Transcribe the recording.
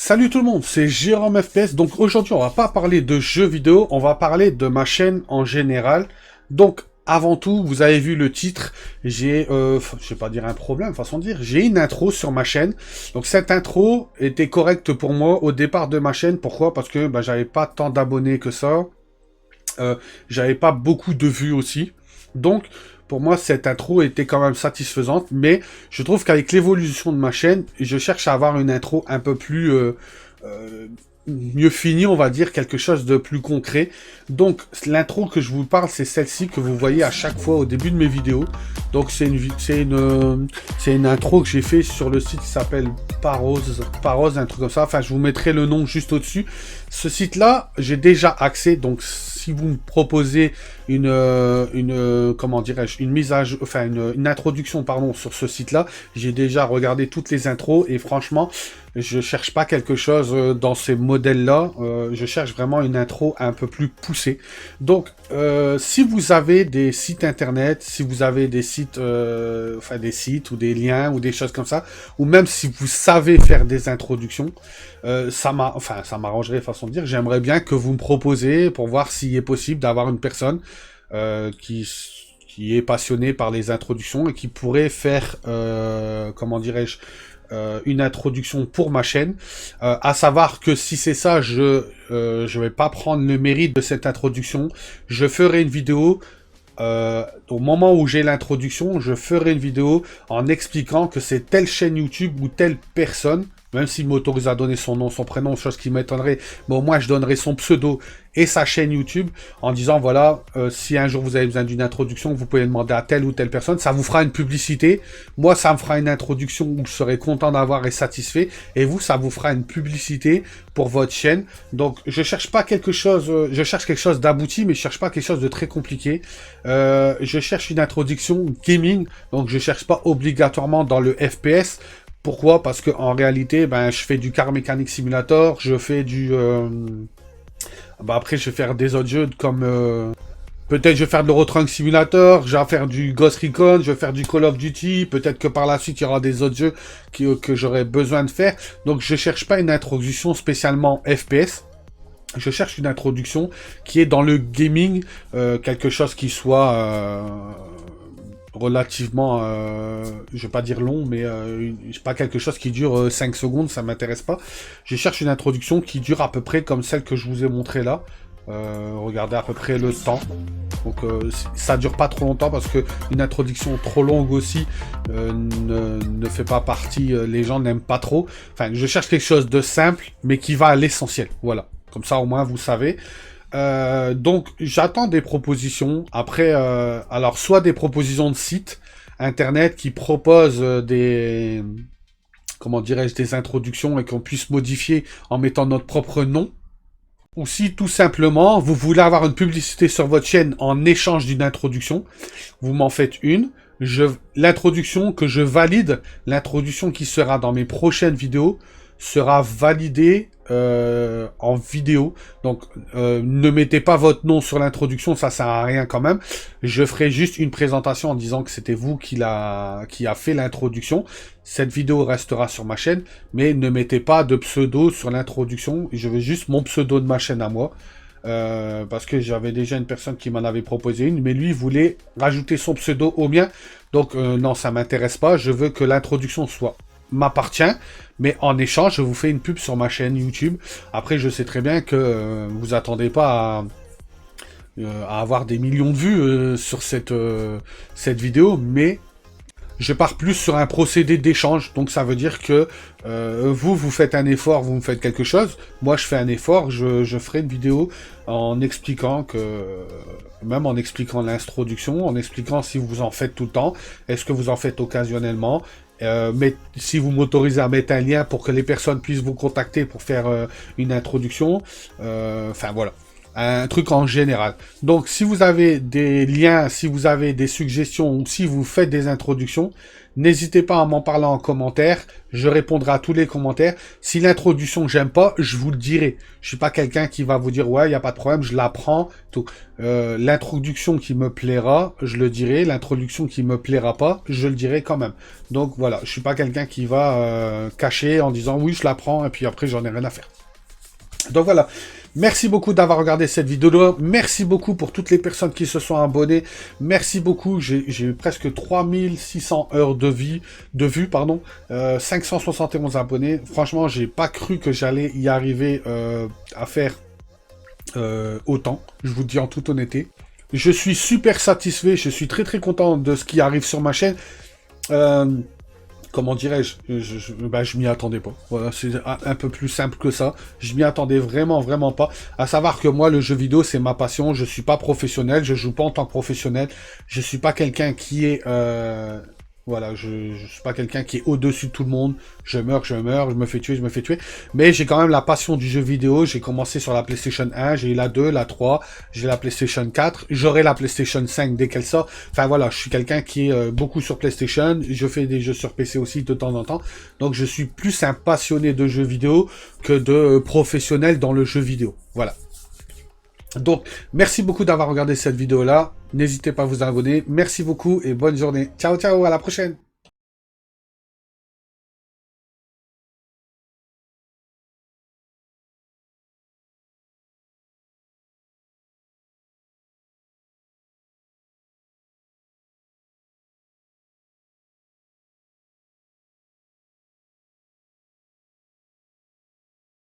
Salut tout le monde, c'est Jérôme FPS. Donc aujourd'hui, on va pas parler de jeux vidéo, on va parler de ma chaîne en général. Donc avant tout, vous avez vu le titre, j'ai, je vais pas dire un problème, façon de dire, j'ai une intro sur ma chaîne. Donc cette intro était correcte pour moi au départ de ma chaîne. Pourquoi? Parce que j'avais pas tant d'abonnés que ça. J'avais pas beaucoup de vues aussi. Donc, pour moi, cette intro était quand même satisfaisante, mais je trouve qu'avec l'évolution de ma chaîne, je cherche à avoir une intro un peu plus euh, mieux finie, on va dire, quelque chose de plus concret. Donc, l'intro que je vous parle, c'est celle-ci que vous voyez à chaque fois au début de mes vidéos. Donc, c'est une intro que j'ai fait sur le site qui s'appelle Parose, un truc comme ça. Enfin, je vous mettrai le nom juste au-dessus. Ce site-là, j'ai déjà accès, donc si vous me proposez comment dirais-je, une introduction, pardon, sur ce site-là, j'ai déjà regardé toutes les intros et franchement, je cherche pas quelque chose dans ces modèles-là, je cherche vraiment une intro un peu plus poussée. Donc, si vous avez des sites internet, si vous avez des sites, des sites ou des liens ou des choses comme ça, ou même si vous savez faire des introductions, ça m'arrangerait façon de dire. J'aimerais bien que vous me proposez pour voir s'il est possible d'avoir une personne qui est passionnée par les introductions et qui pourrait faire, comment dirais-je, une introduction pour ma chaîne. À savoir que si c'est ça, je vais pas prendre le mérite de cette introduction. Je ferai une vidéo. Au moment où j'ai l'introduction, je ferai une vidéo en expliquant que c'est telle chaîne YouTube ou telle personne, même s'il m'autorise à donner son nom, son prénom, chose qui m'étonnerait, mais au moins je donnerai son pseudo et sa chaîne YouTube en disant voilà, si un jour vous avez besoin d'une introduction, vous pouvez demander à telle ou telle personne, ça vous fera une publicité, moi ça me fera une introduction où je serai content d'avoir et satisfait, et vous ça vous fera une publicité pour votre chaîne. Donc je cherche pas quelque chose, je cherche quelque chose d'abouti, mais je cherche pas quelque chose de très compliqué. Je cherche une introduction gaming, donc je cherche pas obligatoirement dans le FPS. Pourquoi? Parce que en réalité, je fais du Car Mechanic Simulator, je fais du... après, je vais faire des autres jeux comme... peut-être je vais faire de l'Euro Truck Simulator, je vais faire du Ghost Recon, je vais faire du Call of Duty, peut-être que par la suite, il y aura des autres jeux que j'aurai besoin de faire. Donc, je cherche pas une introduction spécialement FPS. Je cherche une introduction qui est dans le gaming, quelque chose qui soit... relativement, je vais pas dire long, mais pas quelque chose qui dure 5 secondes, ça m'intéresse pas. Je cherche une introduction qui dure à peu près comme celle que je vous ai montré là. Regardez à peu près le temps. Donc ça dure pas trop longtemps parce que une introduction trop longue aussi ne fait pas partie, les gens n'aiment pas trop. Enfin, je cherche quelque chose de simple, mais qui va à l'essentiel. Voilà. Comme ça, au moins, vous savez. Donc j'attends des propositions. Après, alors soit des propositions de sites internet qui proposent comment dirais-je, des introductions et qu'on puisse modifier en mettant notre propre nom. Ou si tout simplement vous voulez avoir une publicité sur votre chaîne en échange d'une introduction, vous m'en faites une. L'introduction que je valide, l'introduction qui sera dans mes prochaines vidéos, sera validée en vidéo. Donc ne mettez pas votre nom sur l'introduction, ça sert à rien quand même. Je ferai juste une présentation en disant que c'était vous qui a fait l'introduction. Cette vidéo restera sur ma chaîne, mais ne mettez pas de pseudo sur l'introduction. Je veux juste mon pseudo de ma chaîne à moi. Parce que j'avais déjà une personne qui m'en avait proposé une, mais lui voulait rajouter son pseudo au mien. Donc non, ça m'intéresse pas. Je veux que l'introduction m'appartient, mais en échange, je vous fais une pub sur ma chaîne YouTube. Après, je sais très bien que vous attendez pas à avoir des millions de vues sur cette vidéo, mais je pars plus sur un procédé d'échange. Donc ça veut dire que vous faites un effort, vous me faites quelque chose, moi je fais un effort, je ferai une vidéo en expliquant même en expliquant l'introduction, en expliquant si vous en faites tout le temps, est-ce que vous en faites occasionnellement, mais si vous m'autorisez à mettre un lien pour que les personnes puissent vous contacter pour faire une introduction, enfin voilà. un truc en général. Donc, si vous avez des liens, si vous avez des suggestions ou si vous faites des introductions, n'hésitez pas à m'en parler en commentaire. Je répondrai à tous les commentaires. Si l'introduction j'aime pas, je vous le dirai. Je suis pas quelqu'un qui va vous dire ouais, il y a pas de problème, je la prends. Tout. L'introduction qui me plaira, je le dirai. L'introduction qui me plaira pas, je le dirai quand même. Donc voilà, je suis pas quelqu'un qui va cacher en disant oui, je la prends et puis après j'en ai rien à faire. Donc voilà. Merci beaucoup d'avoir regardé cette vidéo. Merci beaucoup pour toutes les personnes qui se sont abonnées. Merci beaucoup. J'ai eu presque 3600 heures de vue, 571 abonnés. Franchement, j'ai pas cru que j'allais y arriver à faire autant. Je vous dis en toute honnêteté. Je suis super satisfait. Je suis très très content de ce qui arrive sur ma chaîne. Comment dirais-je, je m'y attendais pas. Voilà, c'est un peu plus simple que ça. Je m'y attendais vraiment, vraiment pas. À savoir que moi, le jeu vidéo, c'est ma passion. Je suis pas professionnel, je joue pas en tant que professionnel. Je suis pas quelqu'un qui est... voilà, je suis pas quelqu'un qui est au-dessus de tout le monde. Je meurs, je me fais tuer, je me fais tuer. Mais j'ai quand même la passion du jeu vidéo. J'ai commencé sur la PlayStation 1, j'ai eu la 2, la 3, j'ai la PlayStation 4. J'aurai la PlayStation 5 dès qu'elle sort. Enfin voilà, je suis quelqu'un qui est beaucoup sur PlayStation. Je fais des jeux sur PC aussi de temps en temps. Donc je suis plus un passionné de jeux vidéo que de professionnel dans le jeu vidéo. Voilà. Donc, merci beaucoup d'avoir regardé cette vidéo-là. N'hésitez pas à vous abonner. Merci beaucoup et bonne journée. Ciao, ciao, à la prochaine.